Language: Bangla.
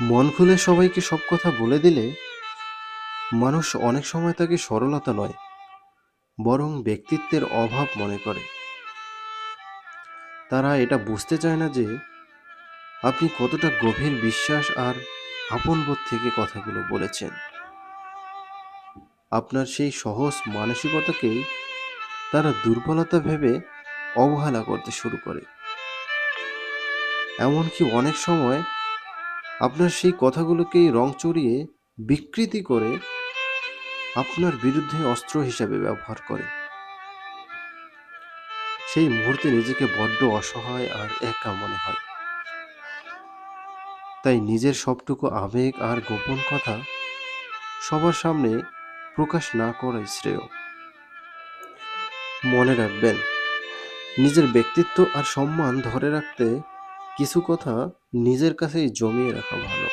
মন খুলে সবাইকে সব কথা বলে দিলে মানুষ অনেক সময় তাকে সরলতা নয়, বরং ব্যক্তিত্বের অভাব মনে করে। তারা এটা বুঝতে চায় না যে আপনি কতটা গভীর বিশ্বাস আর আপনবোধ থেকে কথাগুলো বলেছেন। আপনার সেই সহজ মানসিকতাকেই তারা দুর্বলতা ভেবে অবহেলা করতে শুরু করে। এমনকি অনেক সময় আপনার সেই কথাগুলোকেই রং চড়িয়ে বিকৃতি করে আপনার বিরুদ্ধে অস্ত্র হিসাবে ব্যবহার করে। সেই মুহূর্তে নিজেকে বড্ড অসহায় আর একা মনে হয়। তাই নিজের সবটুকু আবেগ আর গোপন কথা সবার সামনে প্রকাশ না করাই শ্রেয়। মনে রাখবেন, নিজের ব্যক্তিত্ব আর সম্মান ধরে রাখতে কিছু কথা নিজের কাছেই জমিয়ে রাখা ভালো।